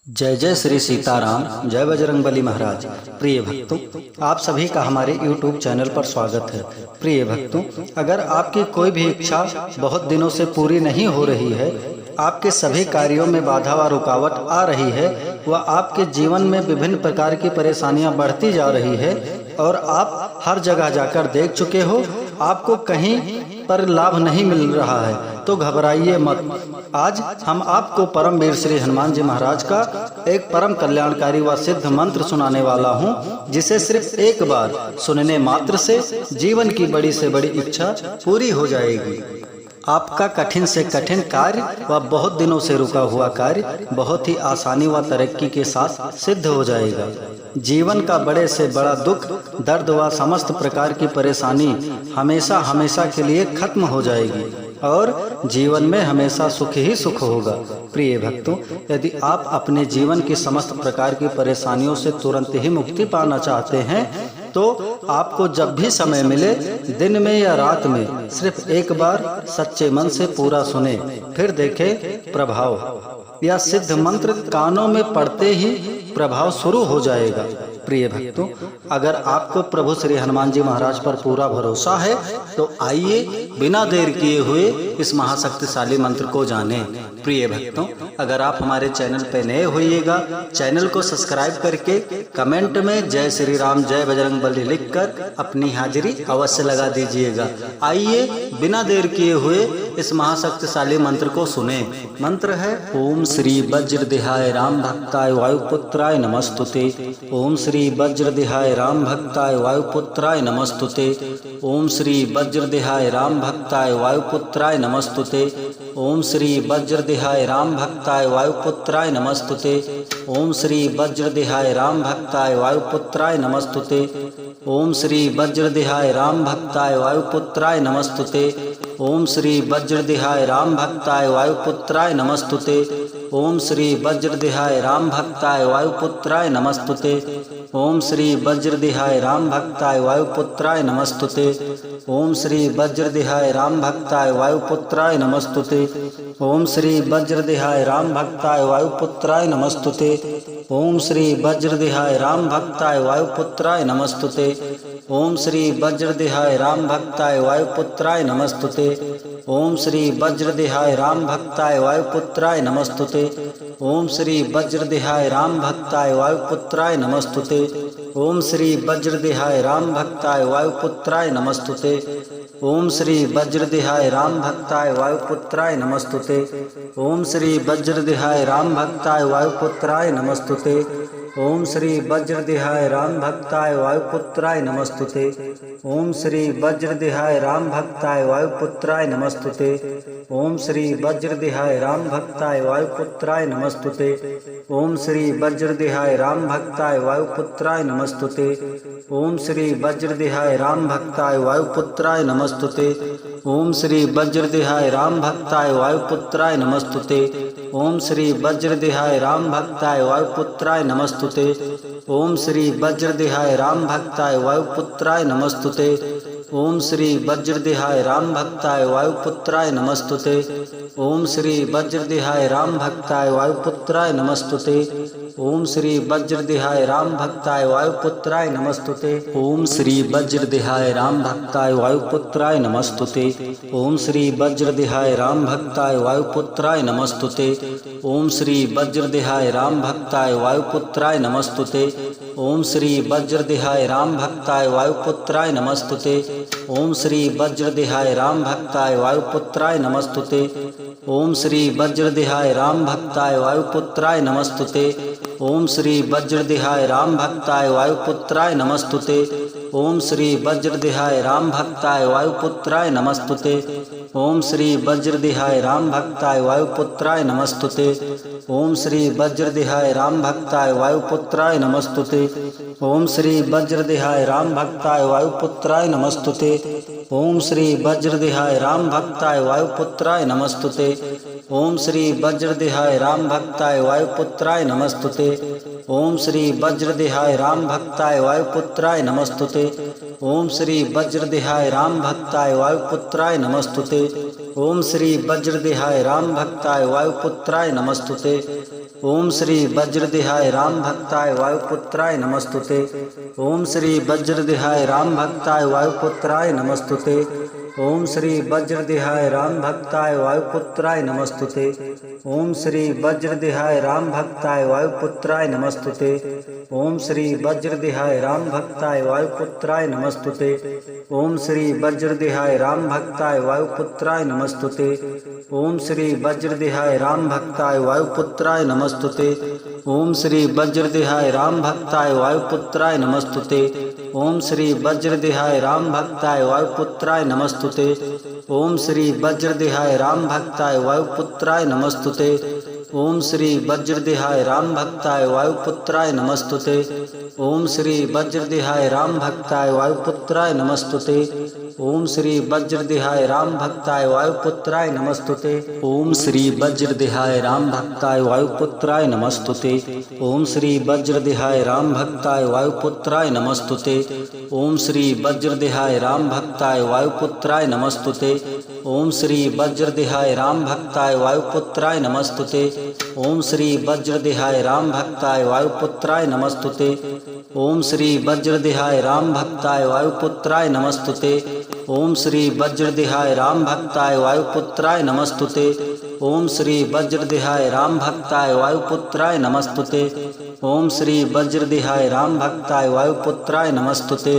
जय जय श्री सीताराम, जय बजरंगबली महाराज। प्रिय भक्तों, आप सभी का हमारे YouTube चैनल पर स्वागत है। प्रिय भक्तों, अगर आपकी कोई भी इच्छा बहुत दिनों से पूरी नहीं हो रही है, आपके सभी कार्यों में बाधा व रुकावट आ रही है, व आपके जीवन में विभिन्न प्रकार की परेशानियां बढ़ती जा रही है और आप हर जगह जाकर देख चुके हो, आपको कहीं पर लाभ नहीं मिल रहा है, तो घबराइए मत। आज हम आपको परमवीर श्री हनुमान जी महाराज का एक परम कल्याणकारी व सिद्ध मंत्र सुनाने वाला हूँ, जिसे सिर्फ एक बार सुनने मात्र से जीवन की बड़ी से बड़ी इच्छा पूरी हो जाएगी। आपका कठिन से कठिन कार्य व बहुत दिनों से रुका हुआ कार्य बहुत ही आसानी व तरक्की के साथ सिद्ध हो जाएगा। जीवन का बड़े से बड़ा दुख, दर्द व समस्त प्रकार की परेशानी हमेशा हमेशा के लिए खत्म हो जाएगी और जीवन में हमेशा सुख ही सुख होगा। प्रिय भक्तों, यदि आप अपने जीवन की समस्त प्रकार की परेशानियों से तुरंत ही मुक्ति पाना चाहते हैं, तो आपको जब भी समय मिले, दिन में या रात में, सिर्फ एक बार सच्चे मन से पूरा सुने, फिर देखें प्रभाव। यह सिद्ध मंत्र कानों में पड़ते ही प्रभाव शुरू हो जाएगा। प्रिय भक्तों, अगर आपको प्रभु श्री हनुमान जी महाराज पर पूरा भरोसा है, तो आइए बिना देर किए हुए इस महाशक्तिशाली मंत्र को जानें। प्रिय भक्तों, अगर आप हमारे चैनल पर नए होइएगा, चैनल को सब्सक्राइब करके कमेंट में जय श्री राम, जय बजरंगबली लिखकर अपनी हाजिरी अवश्य लगा दीजिएगा। आइए बिना देर किए हुए इस महाशक्तिशाली मंत्र को सुने। मंत्र है ओम श्री वज्रदेहाय राम भक्ताय वायुपुत्राय नमस्तुते। ओम श्री वज्रदेहाय राम भक्ताय वायुपुत्राय नमस्तुते। ओम श्री वज्रदेहाय राम भक्ताय वायुपुत्राय नमस्तुते। ओम श्री वज्रदेहाय राम भक्ताय वायुपुत्राय नमस्तुते। ओम श्री वज्रदेहाय राम भक्ताय वायुपुत्राय नमस्तुते। ओम श्री वज्रदेहाय राम भक्ताय वायुपुत्राय नमस्तुते। ओम श्री वज्रदेहाय राम भक्ताय वायुपुत्राय नमस्तुते। ओम श्री वज्रदेहाय राम भक्ताय वायुपुत्राय नमस्तुते। ओम श्री वज्रदेहाय राम भक्ताय वायुपुत्राय नमस्तुते। ओम श्री वज्रदेहाय राम भक्ताय वायुपुत्राय नमस्तुते। ओम श्री वज्रदेहाय राम भक्ताय वायुपुत्राय नमस्तुते। ओम श्री वज्रदेहाय राम भक्ताय वायुपुत्राय नमस्तुते। ओम श्री वज्रदेहाय राम भक्ताय वायुपुत्राय नमस्तुते। ओम श्री वज्रदेहाय राम भक्ताय वायुपुत्राय नमस्तुते। ओम श्री वज्रदेहाय राम भक्ताय वायुपुत्राय नमस्तुते। ओम श्री वज्रदेहाय राम भक्ताय वायुपुत्राय नमस्तुते। ओम श्री वज्रदेहाय राम भक्ताय वायुपुत्राय नमस्तुते। ओम श्री वज्रदेहाय राम भक्ताय वायुपुत्राय नमस्तुते। ओम श्री वज्रदेहाय राम भक्ताय वायुपुत्राय नमस्तुते। ओम श्री वज्रदेहाय राम भक्ताय वायुपुत्राय नमस्तुते। ओम श्री वज्रदेहाय राम भक्ताय वायुपुत्राय नमस्तुते। ओम श्री वज्रदेहाय राम भक्ताय वायुपुत्राय नमस्तुते। ओम श्री वज्रदेहाय राम भक्ताय वायुपुत्राय नमस्तुते। ओम श्री वज्रदेहाय राम भक्ताय वायुपुत्राय नमस्तुते। ओम श्री वज्रदेहाय राम भक्ताय वायुपुत्राय नमस्तुते। ओम श्री वज्रदेहाय राम भक्ताय वायुपुत्राय नमस्तुते। ओम श्री वज्रदेहाय राम भक्ताय वायुपुत्राय नमस्तुते। ओम श्री वज्रदेहाय राम भक्ताय वायुपुत्राय नमस्तुते। ओम श्री वज्रदेहाय राम भक्ताय वायुपुत्राय नमस्तुते। ओम श्री वज्रदेहाय राम भक्ताय वायुपुत्राय नमस्तुते। ओम श्री वज्रदेहाय राम भक्ताय वायुपुत्राय नमस्तुते। ओम श्री वज्रदेहाय राम भक्ताय वायुपुत्राय नमस्तुते। ओम श्री वज्रदेहाय राम भक्ताय वायुपुत्राय नमस्तुते। ओम श्री वज्रदेहाय राम भक्ताय वायुपुत्राय नमस्तुते। ओम श्री वज्रदेहाय राम भक्ताय वायुपुत्राय नमस्तुते। ओम श्री वज्रदेहाय राम भक्ताय वायुपुत्राय नमस्तुते। ओम श्री वज्रदेहाय राम भक्ताय वायुपुत्राय नमस्तुते। ओम श्री वज्रदेहाय राम भक्ताय वायुपुत्राय नमस्तुते। ओम श्री वज्रदेहाय राम भक्ताय वायुपुत्राय नमस्तुते। ओम श्री वज्रदेहाय राम भक्ताय वायुपुत्राय नमस्तुते। ओम श्री वज्रदेहाय राम भक्ताय वायुपुत्राय नमस्तुते। ओम श्री वज्रदेहाय राम भक्ताय वायुपुत्राय नमस्तुते। ओम श्री वज्रदेहाय राम भक्ताय वायुपुत्राय नमस्तुते। ओम श्री वज्रदेहाय राम भक्ताय वायुपुत्राय नमस्तुते। ओम श्री वज्रदेहाय राम भक्ताय वायुपुत्राय नमस्तुते। ओम श्री वज्रदेहाय राम भक्ताय वायुपुत्राय नमस्तुते। ओम श्री वज्रदेहाय राम भक्ताय वायुपुत्राय नमस्तुते। ओम श्री वज्रदेहाय राम भक्ताय वायुपुत्राय नमस्तुते। ओम श्री वज्रदेहाय राम भक्ताय वायुपुत्राय नमस्तुते। ओम श्री वज्रदेहाय राम भक्ताय वायुपुत्राय नमस्तुते। ओम श्री वज्रदेहाय राम भक्ताय वायुपुत्राय नमस्तुते। ओम श्री वज्रदेहाय राम भक्ताय वायुपुत्राय नमस्तुते। ओम श्री वज्रदेहाय राम भक्ताय वायुपुत्राय नमस्तुते। ओम श्री वज्रदेहाय राम भक्ताय वायुपुत्राय नमस्तुते। ओम श्री वज्रदेहाय राम भक्ताय वायुपुत्राय नमस्तुते। ओम श्री वज्रदेहाय राम भक्ताय वायुपुत्राय नमस्तुते। ओम श्री वज्रदेहाय राम भक्ताय वायुपुत्राय नमस्तुते। ओम श्री वज्रदेहाय राम भक्ताय वायुपुत्राय नमस्तुते। ओम श्री वज्रदेहाय राम भक्ताय वायुपुत्राय नमस्तुते। ओम श्री वज्रदेहाय राम भक्ताय वायुपुत्राय नमस्तुते। ओम श्री वज्रदेहाय राम भक्ताय वायुपुत्राय नमस्तुते। ओम श्री वज्रदेहाय राम भक्ताय वायुपुत्राय नमस्तुते। ओम श्री वज्रदेहाय राम भक्ताय वायुपुत्राय नमस्तुते। ओम श्री वज्रदेहाय राम भक्ताय वायुपुत्राय नमस्तुते। ओम श्री वज्रदेहाय राम भक्ताय वायुपुत्राय नमस्तुते। ओम श्री वज्रदेहाय राम भक्ताय वायुपुत्राय नमस्तुते। ओम श्री वज्रदेहाय राम भक्ताय वायुपुत्राय नमस्तुते। ओम श्री वज्रदेहाय राम भक्ताय वायुपुत्राय नमस्तुते।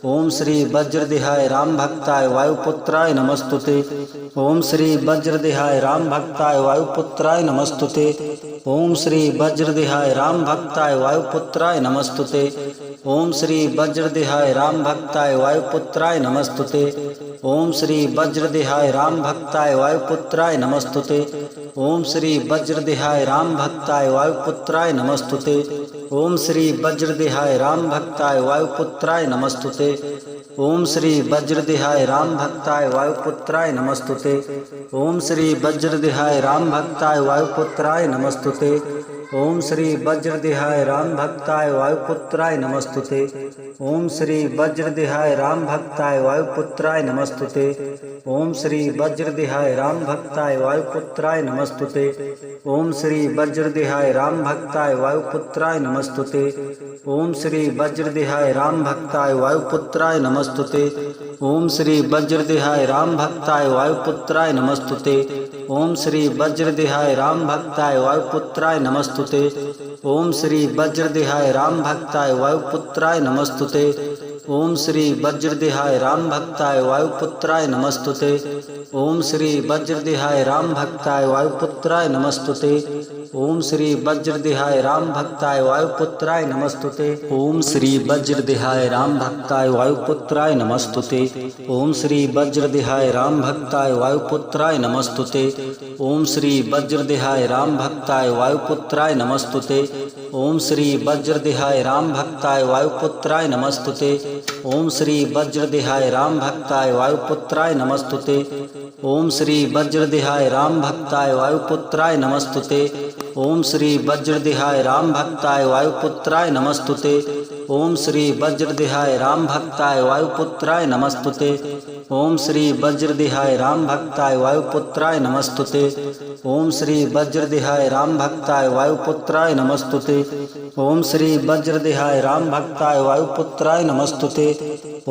ओम श्री वज्रदेहाय राम भक्ताय वायुपुत्राय नमस्तुते। ओम श्री वज्रदेहाय राम भक्ताय वायुपुत्राय नमस्तुते। ओम श्री वज्रदेहाय राम भक्ताय वायुपुत्राय नमस्तुते। ओम श्री वज्रदेहाय राम भक्ताय वायुपुत्राय नमस्तुते। ओम श्री वज्रदेहाय राम भक्ताय वायुपुत्राय नमस्तुते। ओम श्री वज्रदेहाय राम भक्ताय वायुपुत्राय नमस्तुते। ओम श्री वज्रदेहाय राम भक्ताय वायुपुत्राय नमस्तुते। ओम श्री वज्रदेहाय राम भक्ताय वायुपुत्राय नमस्तुते। ओम श्री वज्रदेहाय राम भक्ताय वायुपुत्राय नमस्तुते। ओम श्री वज्रदेहाय राम भक्ताय वायुपुत्राय नमस्तुते। ओम श्री वज्रदेहाय राम भक्ताय वायुपुत्राय नमस्तुते। ओम श्री वज्रदेहाय राम भक्ताय वायुपुत्राय नमस्तुते। ओम श्री वज्रदेहाय राम भक्ताय वायुपुत्राय नमस्तुते। ओम श्री वज्रदेहाय राम भक्ताय वायुपुत्राय नमस्तुते। ओम श्री वज्रदेहाय राम भक्ताय वायुपुत्राय नमस्तुते। ओम श्री वज्रदेहाय राम भक्ताय वायुपुत्राय नमस्तुते। ओम श्री वज्रदेहाय राम भक्ताय वायुपुत्राय नमस्तुते। ओम श्री वज्रदेहाय राम भक्ताय वायुपुत्राय नमस्तुते। ओम श्री वज्रदेहाय राम भक्ताय वायुपुत्राय नमस्तुते। ओम श्री वज्रदेहाय राम भक्ताय वायुपुत्राय नमस्तुते। ओम श्री वज्रदेहाय राम भक्ताय वायुपुत्राय नमस्तुते। ओम श्री वज्रदेहाय राम भक्ताय वायुपुत्राय नमस्तुते। ओम श्री वज्रदेहाय राम भक्ताय वायुपुत्राय नमस्तुते। ओम श्री वज्रदेहाय राम भक्ताय वायुपुत्राय नमस्तुते। ओम श्री वज्रदेहाय राम भक्ताय वायुपुत्राय नमस्तुते। ओम श्री वज्रदेहाय राम भक्ताय वायुपुत्राय नमस्तुते। ओम श्री वज्रदेहाय राम भक्ताय वायुपुत्राय नमस्तुते। ओम श्री वज्रदेहाय राम भक्ताय वायुपुत्राय नमस्तुते। ओम श्री वज्रदेहाय राम भक्ताय वायुपुत्राय नमस्तुते। ओम श्री वज्रदेहाय राम भक्ताय वायुपुत्राय नमस्तुते।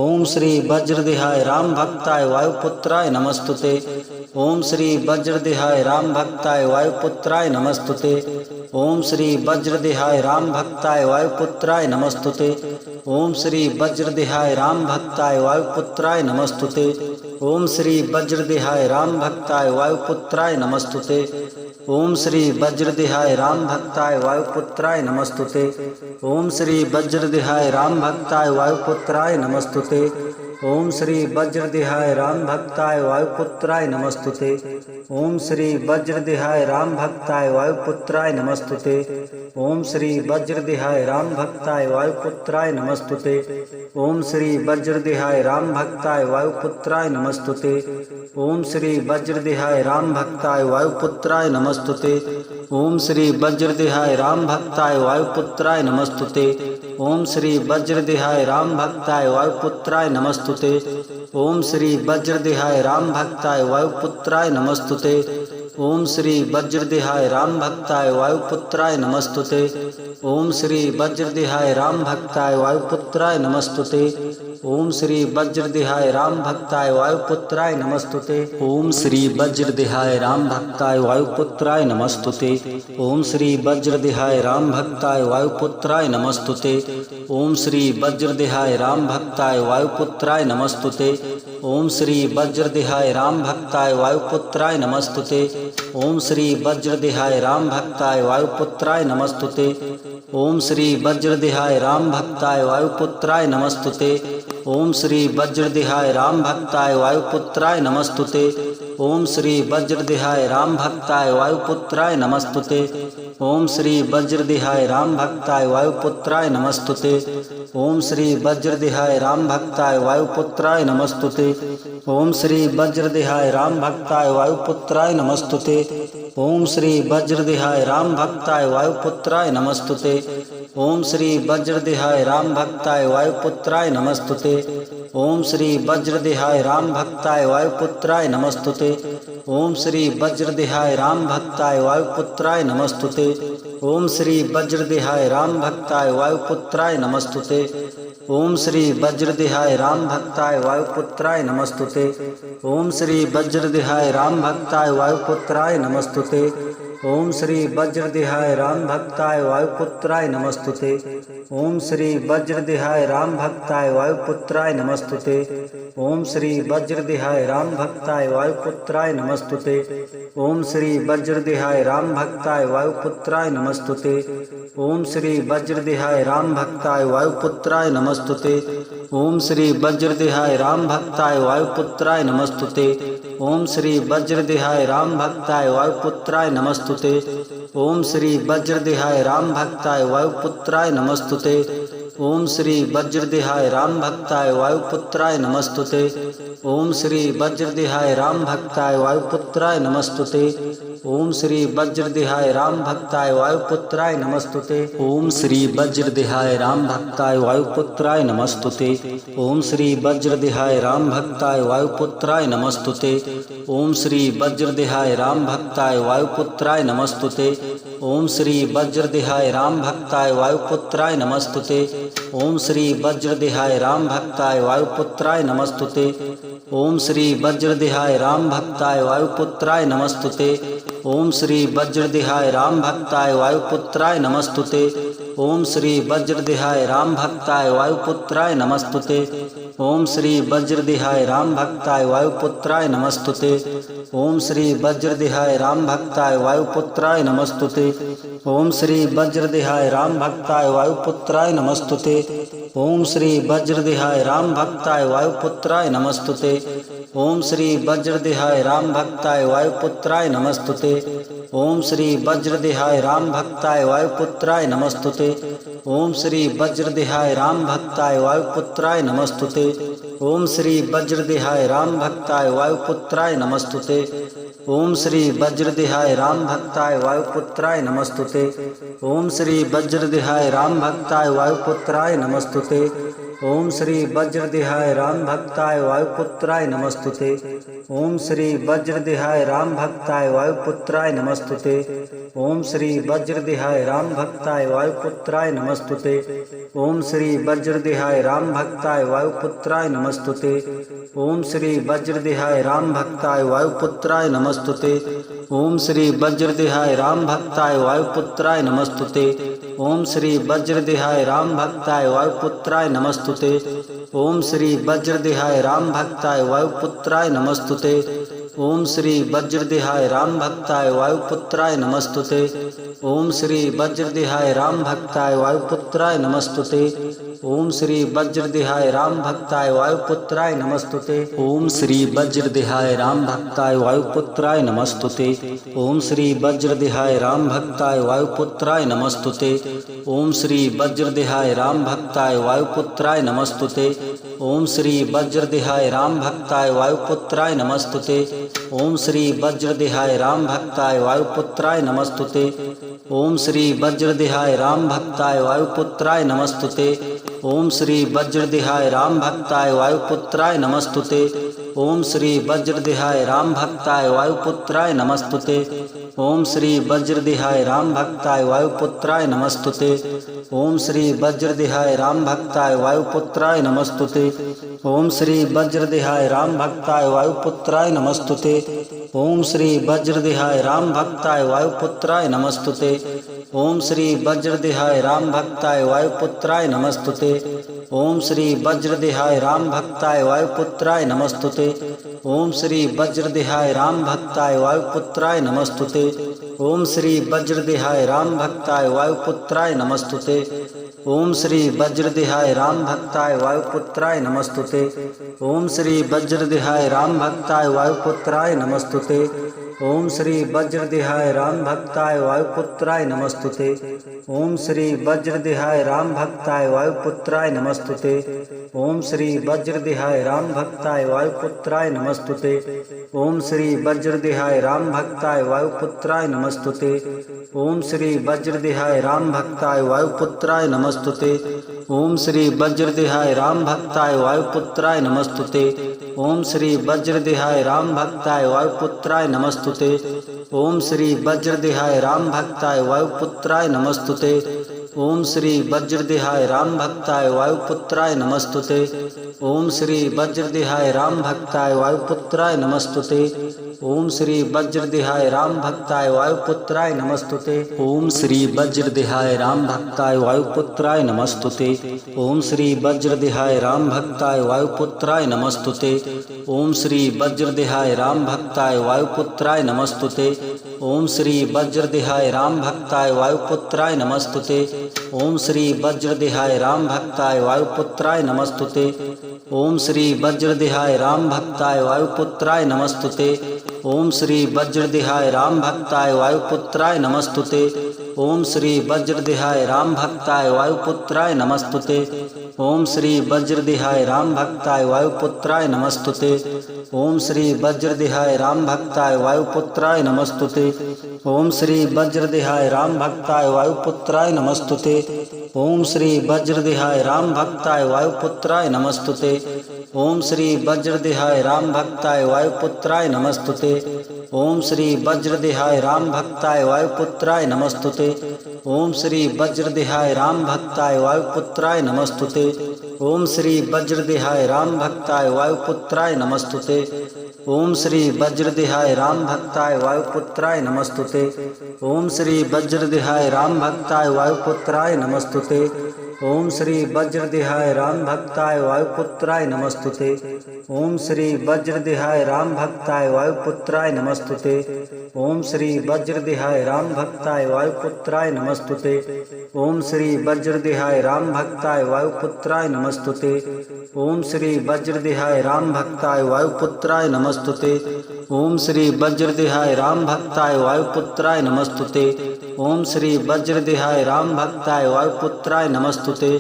ओम श्री वज्रदेहाय राम भक्ताय वायुपुत्राय नमस्तुते। ओम श्री वज्रदेहाय राम भक्ताय वायुपुत्राय नमस्तुते। ओम श्री वज्रदेहाय राम भक्ताय वायुपुत्राय नमस्तुते। ओम श्री वज्रदेहाय राम भक्ताय वायुपुत्राय नमस्तुते। ओम श्री वज्रदेहाय राम भक्ताय वायुपुत्राय नमस्तुते। ओम श्री वज्रदेहाय राम भक्ताय वायुपुत्राय नमस्तुते। ओम श्री वज्रदेहाय राम भक्ताय वायुपुत्राय नमस्तुते। ओम श्री वज्रदेहाय राम भक्ताय वायुपुत्राय नमस्तुते। ओम श्री वज्रदेहाय राम भक्ताय वायुपुत्राय नमस्तुते। ओम श्री वज्रदेहाय राम भक्ताय वायुपुत्राय नमस्तुते। ओम श्री वज्रदेहाय राम भक्ताय वायुपुत्राय नमस्तुते। ओम श्री वज्रदेहाय राम भक्ताय वायुपुत्राय नमस्तुते। ओम श्री वज्रदेहाय राम भक्ताय वायुपुत्राय नमस्तुते। ओम श्री वज्रदेहाय राम भक्ताय वायुपुत्राय नमस्तुते। ओम श्री वज्रदेहाय राम भक्ताय वायुपुत्राय नमस्तुते। ओम श्री वज्रदेहाय राम भक्ताय वायुपुत्राय नमस्तुते। ओम श्री वज्रदेहाय राम भक्ताय वायुपुत्राय नमस्तुते। ओम श्री वज्रदेहाय राम भक्ताय वायुपुत्राय नमस्तुते। ओम श्री वज्रदेहाय राम भक्ताय वायुपुत्राय नमस्तुते। ओम श्री वज्रदेहाय राम भक्ताय वायुपुत्राय नमस्तुते। ओम श्री वज्रदेहाय राम भक्ताय वायुपुत्राय नमस्तुते। ओम श्री वज्रदेहाय राम भक्ताय वायुपुत्राय नमस्तुते। ओम श्री वज्रदेहाय राम भक्ताय वायुपुत्राय नमस्तुते। ओम श्री वज्रदेहाय राम भक्ताय वायुपुत्राय नमस्तुते। ओम श्री वज्रदेहाय राम भक्ताय वायुपुत्राय नमस्तुते। ओम श्री वज्रदेहाय राम भक्ताय वायुपुत्राय नमस्तुते। ओम श्री वज्रदेहाय राम भक्ताय वायुपुत्राय नमस्तुते। ओम श्री वज्रदेहाय राम भक्ताय वायुपुत्राय नमस्तुते। ओम श्री वज्रदेहाय राम भक्ताय वायुपुत्राय नमस्तुते। ओम श्री वज्रदेहाय राम भक्ताय वायुपुत्राय नमस्तुते। ओम श्री वज्रदेहाय राम भक्ताय वायुपुत्राय नमस्तुते। ओम श्री वज्रदेहाय राम भक्ताय वायुपुत्राय नमस्तुते। ओम श्री वज्रदेहाय राम भक्ताय वायुपुत्राय नमस्तुते। ओम श्री वज्रदेहाय राम भक्ताय वायुपुत्राय नमस्तुते। ओम श्री वज्रदेहाय राम भक्ताय वायुपुत्राय नमस्तुते। ओम श्री वज्रदेहाय राम भक्ताय वायुपुत्राय नमस्तुते। ओम श्री वज्रदेहाय राम भक्ताय वायुपुत्राय नमस्तुते। ओम श्री वज्रदेहाय राम भक्ताय वायुपुत्राय नमस्तुते। ओम श्री वज्रदेहाय राम भक्ताय वायुपुत्राय नमस्तुते। ओम श्री वज्रदेहाय राम भक्ताय वायुपुत्राय नमस्तुते। ओम श्री वज्रदेहाय राम भक्ताय वायुपुत्राय नमस्तुते। ओम श्री वज्रदेहाय राम भक्ताय वायुपुत्राय नमस्तुते। ओम श्री वज्रदेहाय राम भक्ताय वायुपुत्राय नमस्तुते। ओम श्री वज्रदेहाय राम भक्ताय वायुपुत्राय नमस्तुते। ओम श्री वज्रदेहाय राम भक्ताय वायुपुत्राय नमस्तुते। ओम श्री वज्रदेहाय राम भक्ताय वायुपुत्राय नमस्तुते। ओम श्री वज्रदेहाय राम भक्ताय वायुपुत्राय नमस्तुते। ओम श्री वज्रदेहाय राम भक्ताय वायुपुत्राय नमस्तुते। ओम श्री वज्रदेहाय राम भक्ताय वायुपुत्राय नमस्तुते। ओम श्री वज्रदेहाय राम भक्ताय वायुपुत्राय नमस्तुते। ओम श्री वज्रदेहाय राम भक्ताय वायुपुत्राय नमस्तुते। ओम श्री वज्रदेहाय राम भक्ताय वायुपुत्राय नमस्तुते। ओम श्री वज्रदेहाय राम भक्ताय वायुपुत्राय नमस्तुते। ओम श्री वज्रदेहाय राम भक्ताय वायुपुत्राय नमस्तुते। ओम श्री वज्रदेहाय राम भक्ताय वायुपुत्राय नमस्तुते। ओम श्री वज्रदेहाय राम भक्ताय वायुपुत्राय नमस्तुते। ओम श्री वज्रदेहाय राम भक्ताय वायुपुत्राय नमस्तुते। ओम श्री वज्रदेहाय राम भक्ताय वायुपुत्राय नमस्तुते। ओम श्री वज्रदेहाय राम भक्ताय वायुपुत्राय नमस्तुते। ओम श्री वज्रदेहाय राम भक्ताय वायुपुत्राय नमस्तुते। ओम श्री वज्रदेहाय राम भक्ताय वायुपुत्राय नमस्तुते। ओम श्री वज्रदेहाय राम भक्ताय वायुपुत्राय नमस्तुते। ओम श्री वज्रदेहाय राम भक्ताय वायुपुत्राय नमस्तुते। ओम श्री वज्रदेहाय राम भक्ताय वायुपुत्राय नमस्तुते। ओम श्री वज्रदेहाय राम भक्ताय वायुपुत्राय नमस्तुते। ओम श्री वज्रदेहाय राम भक्ताय वायुपुत्राय नमस्तुते। ओम श्री वज्रदेहाय राम भक्ताय वायुपुत्राय नमस्तुते। ओम श्री वज्रदेहाय राम भक्ताय वायुपुत्राय नमस्तुते। ओम श्री वज्रदेहाय राम भक्ताय वायुपुत्राय नमस्तुते। ओम श्री वज्रदेहाय राम भक्ताय वायुपुत्राय नमस्तुते। ओम श्री वज्रदेहाय राम भक्ताय वायुपुत्राय नमस्तुते। ओम श्री वज्रदेहाय राम भक्ताय वायुपुत्राय नमस्तुते। ओम श्री वज्रदेहाय राम भक्ताय वायुपुत्राय नमस्तुते। ओम श्री वज्रदेहाय राम भक्ताय वायुपुत्राय नमस्तुते। ओम श्री वज्रदेहाय राम भक्ताय वायुपुत्राय नमस्तुते। ओम श्री वज्रदेहाय राम भक्ताय वायुपुत्राय नमस्तुते। ओम श्री वज्रदेहाय राम भक्ताय वायुपुत्राय नमस्तुते। ओम श्री वज्रदेहाय राम भक्ताय वायुपुत्राय नमस्तुते। ओम श्री वज्रदेहाय राम भक्ताय वायुपुत्राय नमस्तुते। ओम श्री वज्रदेहाय राम भक्ताय वायुपुत्राय नमस्तुते। ओम श्री वज्रदेहाय राम भक्ताय वायुपुत्राय नमस्तुते। ओम श्री वज्रदेहाय राम भक्ताय वायुपुत्राय नमस्तुते। ओम श्री वज्रदेहाय राम भक्ताय वायुपुत्राय नमस्तुते। ओम श्री वज्रदेहाय राम भक्ताय वायुपुत्राय नमस्तुते। ओम श्री वज्रदेहाय राम भक्ताय वायुपुत्राय नमस्तुते। ओम श्री वज्रदेहाय राम भक्ताय वायुपुत्राय नमस्तुते। ओम श्री वज्रदेहाय राम भक्ताय वायुपुत्राय नमस्तुते। ओम श्री वज्रदेहाय राम भक्ताय वायुपुत्राय नमस्तुते। ओम श्री वज्रदेहाय राम भक्ताय वायुपुत्राय नमस्तुते। ओम श्री वज्रदेहाय राम भक्ताय वायुपुत्राय नमस्तुते। ओम श्री वज्रदेहाय राम भक्ताय वायुपुत्राय नमस्तुते। ओम श्री वज्रदेहाय राम भक्ताय वायुपुत्राय नमस्तुते। ओम श्री वज्रदेहाय राम भक्ताय वायुपुत्राय नमस्तुते। ओम श्री वज्रदेहाय राम भक्ताय वायुपुत्राय नमस्तुते। ओम श्री वज्रदेहाय राम भक्ताय वायुपुत्राय नमस्तुते। ओम श्री वज्रदेहाय राम भक्ताय वायुपुत्राय नमस्तुते। ओम श्री वज्रदेहाय राम भक्ताय वायुपुत्राय नमस्तुते। ओम श्री वज्रदेहाय राम भक्ताय वायुपुत्राय नमस्तुते। ओम श्री वज्रदेहाय राम भक्ताय वायुपुत्राय नमस्तुते। ओम श्री वज्रदेहाय राम भक्ताय वायुपुत्राय नमस्तुते। ओम श्री वज्रदेहाय राम भक्ताय वायुपुत्राय नमस्तुते। ओम श्री वज्रदेहाय राम भक्ताय वायुपुत्राय नमस्तुते। ओम श्री वज्रदेहाय राम भक्ताय वायुपुत्राय नमस्तुते। ओम श्री वज्रदेहाय राम भक्ताय वायुपुत्राय नमस्तुते। ओम श्री वज्रदेहाय राम भक्ताय वायुपुत्राय नमस्तुते। ओम श्री वज्रदेहाय राम भक्ताय वायुपुत्राय नमस्तुते। ओम श्री वज्रदेहाय राम भक्ताय वायुपुत्राय नमस्तुते। ओम श्री वज्रदेहाय राम भक्ताय वायुपुत्राय नमस्तुते। ओम श्री वज्रदेहाय राम भक्ताय वायुपुत्राय नमस्तुते। ओम श्री वज्रदेहाय राम भक्ताय वायुपुत्राय नमस्तुते। ओम श्री वज्रदेहाय राम भक्ताय वायुपुत्राय नमस्तुते। ओम श्री वज्रदेहाय राम भक्ताय वायुपुत्राय नमस्तुते। ओम श्री वज्रदेहाय राम भक्ताय वायुपुत्राय नमस्तुते। ओम श्री वज्रदेहाय राम भक्ताय वायुपुत्राय नमस्तुते। ओम श्री वज्रदेहाय राम भक्ताय वायुपुत्राय नमस्तुते। ओम श्री वज्रदेहाय राम भक्ताय वायुपुत्राय नमस्तुते। ओम श्री वज्रदेहाय राम भक्ताय वायुपुत्राय नमस्तुते। ओम श्री वज्रदेहाय राम भक्ताय वायुपुत्राय नमस्तुते। ओम श्री वज्रदेहाय राम भक्ताय वायुपुत्राय नमस्तुते। ओम श्री वज्रदेहाय राम भक्ताय वायुपुत्राय नमस्तुते। ओम श्री वज्रदेहाय राम भक्ताय वायुपुत्राय नमस्तुते। ओम श्री वज्रदेहाय राम भक्ताय वायुपुत्राय नमस्तुते। ओम श्री वज्रदेहाय राम भक्ताय वायुपुत्राय नमस्तुते। ओम श्री वज्रदेहाय राम भक्ताय वायुपुत्राय नमस्तुते। ओम श्री वज्रदेहाय राम भक्ताय वायुपुत्राय नमस्तुते। ओम श्री वज्रदेहाय राम भक्ताय वायुपुत्राय नमस्तुते। ओम श्री वज्रदेहाय राम भक्ताय वायुपुत्राय नमस्तुते। ओम श्री वज्रदेहाय राम भक्ताय वायुपुत्राय नमस्तुते। ओम श्री वज्रदेहाय राम भक्ताय वायुपुत्राय नमस्तुते। ओम श्री वज्रदेहाय राम भक्ताय वायुपुत्राय नमस्तुते। ओम श्री वज्रदेहाय राम भक्ताय वायुपुत्राय नमस्तुते।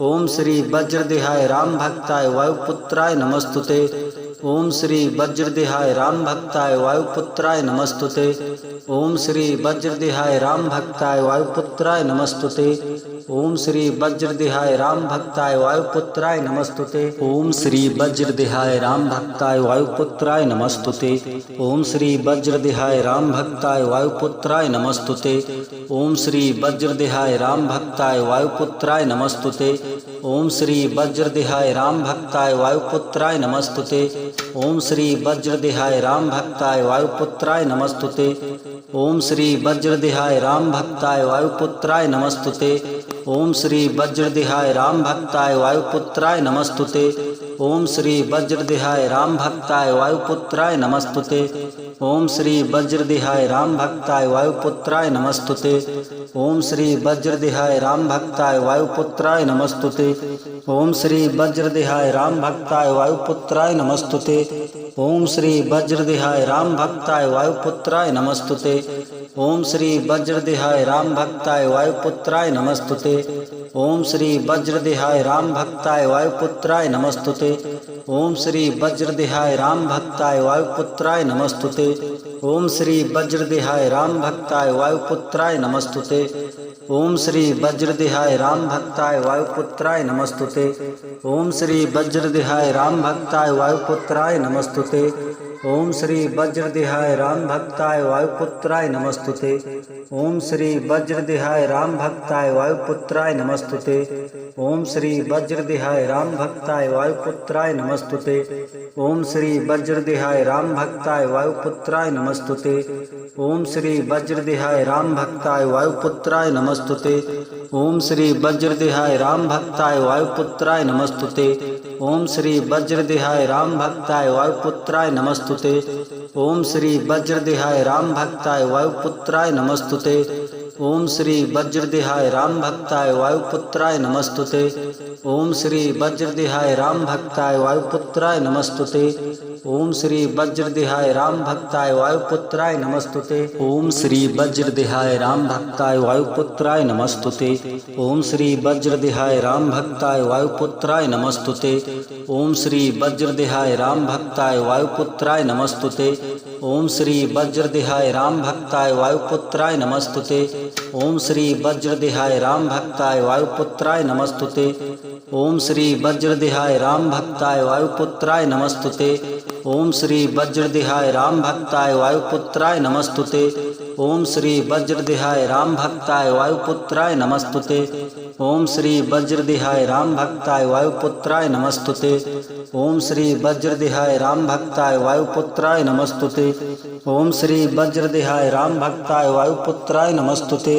ओम श्री वज्रदेहाय राम भक्ताय वायुपुत्राय नमस्तुते। ओम श्री वज्रदेहाय राम भक्ताय वायुपुत्राय नमस्तुते। ओम श्री वज्रदेहाय राम भक्ताय वायुपुत्राय नमस्तुते। ओम श्री वज्रदेहाय राम भक्ताय वायुपुत्राय नमस्तुते। ओम श्री वज्रदेहाय राम भक्ताय वायुपुत्राय नमस्तुते। ओम श्री वज्रदेहाय राम भक्ताय वायुपुत्राय नमस्तुते। ओम श्री वज्रदेहाय राम भक्ताय वायुपुत्राय नमस्तुते। ओम श्री वज्रदेहाय राम भक्ताय वायुपुत्राय नमस्तुते। ओम श्री वज्रदेहाय राम भक्ताय वायुपुत्राय नमस्तुते। ओम श्री वज्रदेहाय राम भक्ताय वायुपुत्राय नमस्तुते। ओम श्री वज्रदेहाय राम भक्ताय वायुपुत्राय नमस्तुते। ओम श्री वज्रदेहाय राम भक्ताय वायुपुत्राय नमस्तुते। ओम श्री वज्रदेहाय राम भक्ताय वायुपुत्राय नमस्तुते। ओम श्री वज्रदेहाय राम भक्ताय वायुपुत्राय नमस्तुते। ओम श्री वज्रदेहाय राम भक्ताय वायुपुत्राय नमस्तुते। ओम श्री वज्रदेहाय राम भक्ताय वायुपुत्राय नमस्तुते। ओम श्री वज्रदेहाय राम भक्ताय वायुपुत्राय नमस्तुते। ओम श्री वज्रदेहाय राम भक्ताय वायुपुत्राय नमस्तुते। ओम श्री वज्रदेहाय राम भक्ताय वायुपुत्राय नमस्तुते। ओम श्री वज्रदेहाय राम भक्ताय वायुपुत्राय नमस्तुते। ओम श्री वज्रदेहाय राम भक्ताय वायुपुत्राय नमस्तुते। ओम श्री वज्रदेहाय राम भक्ताय वायुपुत्राय नमस्तुते। ओम श्री वज्रदेहाय राम भक्ताय वायुपुत्राय नमस्तुते। ओम श्री वज्रदेहाय राम भक्ताय वायुपुत्राय नमस्तुते। ओम श्री वज्रदेहाय राम भक्ताय वायुपुत्राय नमस्तुते। ओम श्री वज्रदेहाय राम भक्ताय वायुपुत्राय नमस्तुते। ओम श्री वज्रदेहाय राम भक्ताय वायुपुत्राय नमस्तुते। ओम श्री वज्रदेहाय राम भक्ताय वायुपुत्राय नमस्तुते। ओम श्री वज्रदेहाय राम भक्ताय वायुपुत्राय नमस्तुते। ओम श्री वज्रदेहाय राम भक्ताय वायुपुत्राय नमस्तुते। ओम श्री वज्रदेहाय राम भक्ताय वायुपुत्राय नमस्तुते। ओम श्री वज्रदेहाय राम भक्ताय वायुपुत्राय नमस्तुते। ओम श्री वज्रदेहाय राम भक्ताय वायुपुत्राय नमस्तुते। ओम श्री वज्रदेहाय राम भक्ताय वायुपुत्राय नमस्तुते। ओम श्री वज्रदेहाय राम भक्ताय वायुपुत्राय नमस्तुते। ओम श्री वज्रदेहाय राम भक्ताय वायुपुत्राय नमस्तुते। ओम श्री वज्रदेहाय राम भक्ताय वायुपुत्राय नमस्तुते। ओम श्री वज्रदेहाय राम भक्ताय वायुपुत्राय नमस्तुते। ओम श्री वज्रदेहाय राम भक्ताय वायुपुत्राय नमस्तुते। ओम श्री वज्रदेहाय राम भक्ताय वायुपुत्राय नमस्तुते। ओम श्री वज्रदेहाय राम भक्ताय वायुपुत्राय नमस्तुते। ओम श्री वज्रदेहाय राम भक्ताय वायुपुत्राय नमस्तुते। ओम श्री वज्रदेहाय राम भक्ताय वायुपुत्राय नमस्तुते। ओम श्री वज्रदेहाय राम भक्ताय वायुपुत्राय नमस्तुते।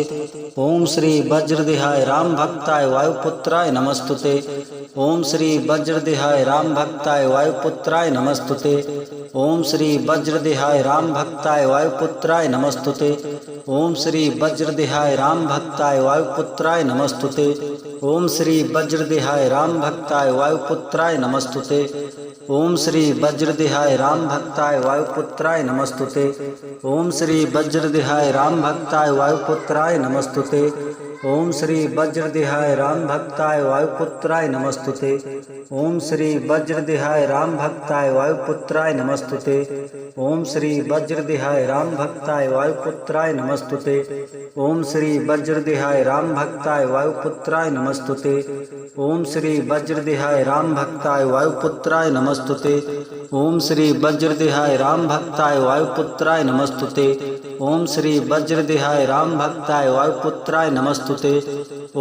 ओम श्री वज्रदेहाय राम भक्ताय वायुपुत्राय नमस्तुते। ओम श्री वज्रदेहाय राम भक्ताय वायुपुत्राय नमस्तुते। ओम श्री वज्रदेहाय राम भक्ताय वायुपुत्राय नमस्तुते। ओम श्री वज्रदेहाय राम भक्ताय वायुपुत्राय नमस्तुते। ओम श्री वज्रदेहाय राम भक्ताय वायुपुत्राय नमस्तुते। ओम श्री वज्रदेहाय राम भक्ताय वायुपुत्राय नमस्तुते। ओम श्री वज्रदेहाय राम भक्ताय वायुपुत्राय नमस्तुते। ओम श्री वज्रदेहाय राम भक्ताय वायुपुत्राय नमस्तुते। ओम श्री वज्रदेहाय राम भक्ताय वायुपुत्राय नमस्तुते। ओम श्री वज्रदेहाय राम भक्ताय वायुपुत्राय नमस्तुते। ओम श्री वज्रदेहाय राम भक्ताय वायुपुत्राय नमस्तुते। ओम श्री वज्रदेहाय राम भक्ताय वायुपुत्राय नमस्तुते। ओम श्री वज्रदेहाय राम भक्ताय वायुपुत्राय नमस्तुते। ओम श्री वज्रदेहाय राम भक्ताय वायुपुत्राय नमस्तुते।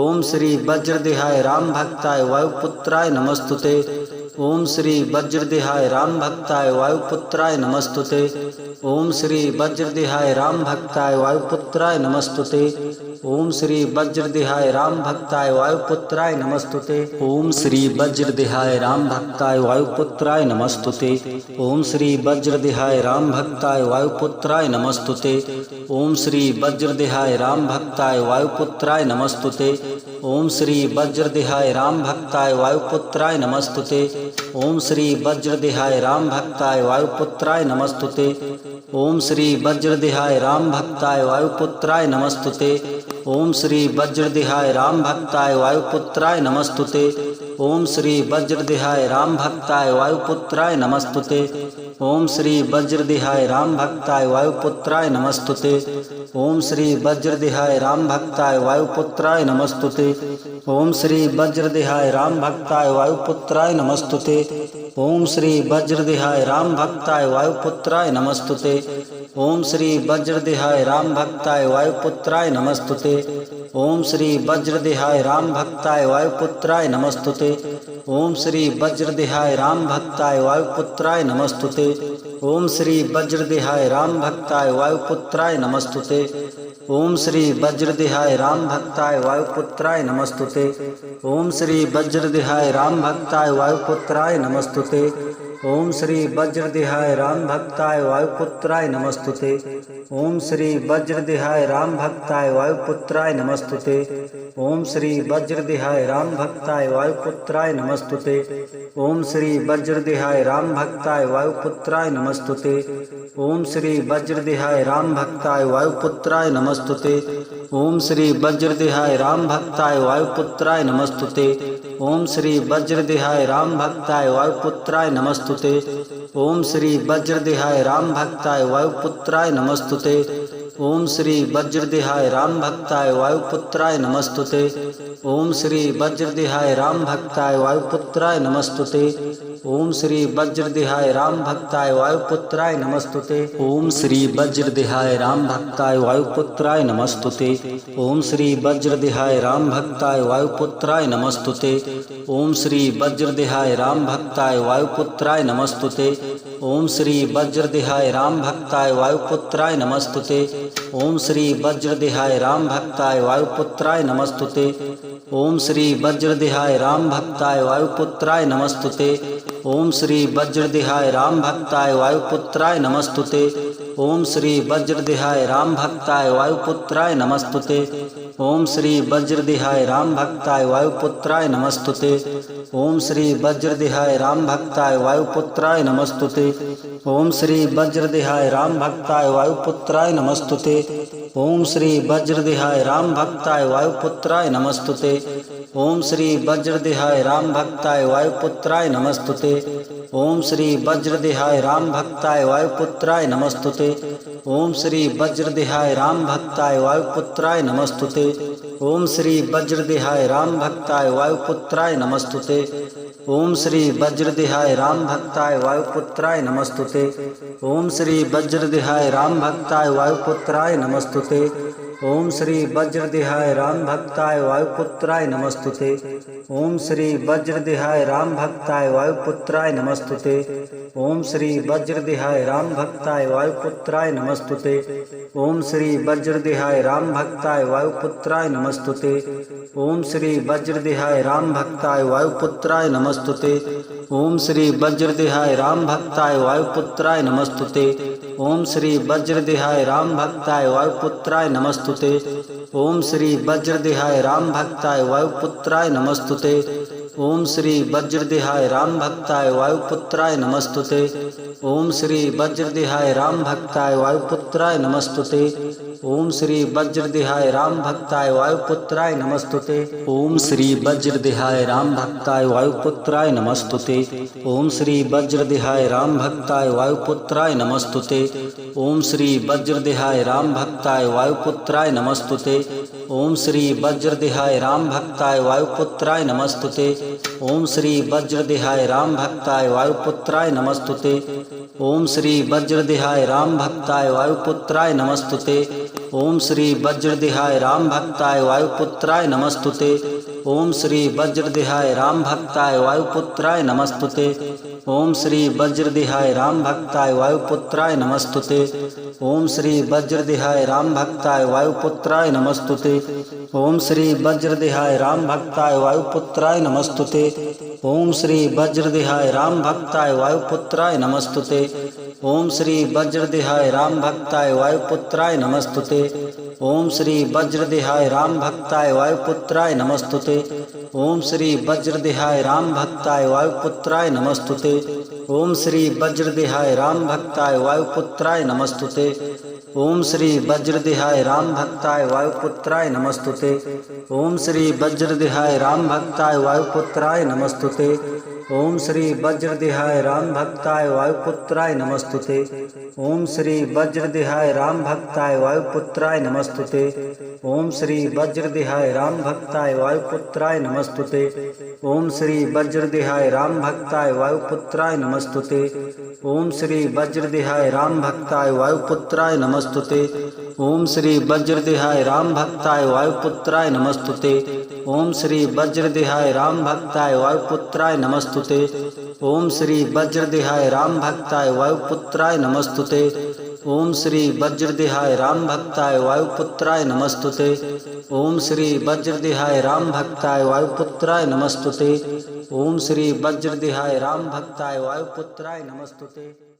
ओम श्री वज्रदेहाय राम भक्ताय वायुपुत्राय नमस्तुते। ओम श्री वज्रदेहाय राम भक्ताय वायुपुत्राय नमस्तुते। ओम श्री वज्रदेहाय राम भक्ताय वायुपुत्राय नमस्तुते। ओम श्री वज्रदेहाय राम भक्ताय वायुपुत्राय नमस्तुते। ओम श्री वज्रदेहाय राम भक्ताय वायुपुत्राय नमस्तुते। ओम श्री वज्रदेहाय राम भक्ताय वायुपुत्राय नमस्तुते। ओम श्री वज्रदेहाय राम भक्ताय वायुपुत्राय नमस्तुते। ओम श्री वज्रदेहाय राम भक्ताय वायुपुत्राय नमस्तुते। ओम श्री वज्रदेहाय राम भक्ताय वायुपुत्राय नमस्तुते। ओम श्री वज्रदेहाय राम भक्ताय वायुपुत्राय नमस्तुते। ओम श्री वज्रदेहाय राम भक्ताय वायुपुत्राय नमस्तुते। ओम श्री वज्रदेहाय राम भक्ताय वायुपुत्राय नमस्तुते। ओम श्री वज्रदेहाय राम भक्ताय वायुपुत्राय नमस्तुते। ओम श्री वज्रदेहाय राम भक्ताय वायुपुत्राय नमस्तुते। ओम श्री वज्रदेहाय राम भक्ताय वायुपुत्राय नमस्तुते। ओम श्री वज्रदेहाय राम भक्ताय वायुपुत्राय नमस्तुते। ओम श्री वज्रदेहाय राम भक्ताय वायुपुत्राय नमस्तुते। ओम श्री वज्रदेहाय राम भक्ताय वायुपुत्राय नमस्तुते। ओम श्री वज्रदेहाय राम भक्ताय वायुपुत्राय नमस्तुते। ओम श्री वज्रदेहाय राम भक्ताय वायुपुत्राय नमस्तुते। ओम श्री वज्रदेहाय राम भक्ताय वायुपुत्राय नमस्तुते। ओम श्री वज्रदेहाय राम भक्ताय वायुपुत्राय नमस्तुते। ओम श्री वज्रदेहाय राम भक्ताय वायुपुत्राय नमस्तुते। ओम श्री वज्रदेहाय राम भक्ताय वायुपुत्राय नमस्तुते। ओम श्री वज्रदेहाय राम भक्ताय वायुपुत्राय नमस्तुते। ओम श्री वज्रदेहाय राम भक्ताय वायुपुत्राय नमस्तुते। ओम श्री वज्रदेहाय राम भक्ताय वायुपुत्राय नमस्तुते। ओम श्री वज्रदेहाय राम भक्ताय वायुपुत्राय नमस्तुते। ओम श्री वज्रदेहाय राम भक्ताय वायुपुत्राय नमस्तुते। ओम श्री वज्रदेहाय राम भक्ताय वायुपुत्राय नमस्तुते। ओम श्री वज्रदेहाय राम भक्ताय वायुपुत्राय नमस्तुते। ओम श्री वज्रदेहाय राम भक्ताय वायुपुत्राय नमस्तुते। ओम श्री वज्रदेहाय राम भक्ताय वायुपुत्राय नमस्तुते। ओम श्री वज्रदेहाय राम भक्ताय वायुपुत्राय नमस्तुते। ओम श्री वज्रदेहाय राम भक्ताय वायुपुत्राय नमस्तुते। ओम श्री वज्रदेहाय राम भक्ताय वायुपुत्राय नमस्तुते। ओम श्री वज्रदेहाय राम भक्ताय वायुपुत्राय नमस्तुते। ओम श्री वज्रदेहाय राम भक्ताय वायुपुत्राय नमस्तुते। ओम श्री वज्रदेहाय राम भक्ताय वायुपुत्राय नमस्तुते। ओम श्री वज्रदेहाय राम भक्ताय वायुपुत्राय नमस्तुते। ओम श्री वज्रदेहाय राम भक्ताय वायुपुत्राय नमस्तुते। ओम श्री वज्रदेहाय राम भक्ताय वायुपुत्राय नमस्तुते। ओम श्री वज्रदेहाय राम भक्ताय वायुपुत्राय नमस्तुते। ओम श्री वज्रदेहाय राम भक्ताय वायुपुत्राय नमस्तुते। ओम श्री वज्रदेहाय राम भक्ताय वायुपुत्राय नमस्तुते। ओम श्री वज्रदेहाय राम भक्ताय वायुपुत्राय नमस्तुते। ओम श्री वज्रदेहाय राम भक्ताय वायुपुत्राय नमस्तुते। ओम श्री वज्रदेहाय राम भक्ताय वायुपुत्राय नमस्तुते। ओम श्री वज्रदेहाय राम भक्ताय वायुपुत्राय नमस्तुते। ओम श्री वज्रदेहाय राम भक्ताय वायुपुत्राय नमस्तुते। ओम श्री वज्रदेहाय राम भक्ताय वायुपुत्राय नमस्तुते। ओम श्री वज्रदेहाय राम भक्ताय वायुपुत्राय नमस्तुते। ओम श्री वज्रदेहाय राम भक्ताय वायुपुत्राय नमस्तुते। ओम श्री वज्रदेहाय राम भक्ताय वायुपुत्राय नमस्तुते। ओम श्री वज्रदेहाय राम भक्ताय वायुपुत्राय नमस्तुते। ओम श्री वज्रदेहाय राम भक्ताय वायुपुत्राय नमस्तुते। ओम श्री वज्रदेहाय राम भक्ताय वायुपुत्राय नमस्तुते। ओम श्री वज्रदेहाय राम भक्ताय वायुपुत्राय नमस्तुते। ओम श्री वज्रदेहाय राम भक्ताय वायुपुत्राय नमस्तुते। ओम श्री वज्रदेहाय राम भक्ताय वायुपुत्राय नमस्तुते। ओम श्री वज्रदेहाय राम भक्ताय वायुपुत्राय नमस्तुते। ओम श्री वज्रदेहाय राम भक्ताय वायुपुत्राय नमस्तुते। ओम श्री वज्रदेहाय राम भक्ताय वायुपुत्राय नमस्तुते। ओम श्री वज्रदेहाय राम भक्ताय वायुपुत्राय नमस्तुते। ओम श्री वज्रदेहाय राम भक्ताय वायुपुत्राय नमस्तुते। ओम श्री वज्रदेहाय राम भक्ताय वायुपुत्राय नमस्तुते। ओम श्री वज्रदेहाय राम भक्ताय वायुपुत्राय नमस्तुते। ओम श्री वज्रदेहाय राम भक्ताय वायुपुत्राय नमस्तुते। ओम श्री वज्रदेहाय राम भक्ताय वायुपुत्राय नमस्तुते। ओम श्री वज्रदेहाय राम भक्ताय वायुपुत्राय नमस्तुते। ओम श्री वज्रदेहाय राम भक्ताय वायुपुत्राय नमस्तुते। ओम श्री वज्रदेहाय राम भक्ताय वायुपुत्राय नमस्तुते। ओम श्री वज्रदेहाय राम भक्ताय वायुपुत्राय नमस्तुते। ओम श्री वज्रदेहाय राम भक्ताय वायुपुत्राय नमस्तुते। ओम श्री वज्रदेहाय राम भक्ताय वायुपुत्राय नमस्तुते। ओम श्री वज्रदेहाय राम भक्ताय वायुपुत्राय नमस्तुते। ओम श्री वज्रदेहाय राम भक्ताय वायुपुत्राय नमस्तुते। ओम श्री वज्रदेहाय राम भक्ताय वायुपुत्राय नमस्तुते। ओम श्री वज्रदेहाय राम भक्ताय वायुपुत्राय नमस्तुते। ओम श्री वज्रदेहाय राम भक्ताय वायुपुत्राय नमस्तुते। ओम श्री वज्रदेहाय राम भक्ताय वायुपुत्राय नमस्तुते। ओम श्री वज्रदेहाय राम भक्ताय वायुपुत्राय नमस्तुते। ओम श्री वज्रदेहाय राम भक्ताय वायुपुत्राय नमस्तुते। ओम श्री वज्रदेहाय राम भक्ताय वायुपुत्राय नमस्तुते। ओम श्री वज्रदेहाय राम भक्ताय वायुपुत्राय नमस्तुते। ओम श्री वज्रदेहाय राम भक्ताय वायुपुत्राय नमस्तुते। ओम श्री वज्रदेहाय राम भक्ताय वायुपुत्राय नमस्तुते। ओम श्री वज्रदेहाय राम भक्ताय वायुपुत्राय नमस्तुते। ओम श्री वज्रदेहाय राम भक्ताय वायुपुत्राय नमस्तुते। ओम श्री वज्रदेहाय राम भक्ताय वायुपुत्राय नमस्तुते।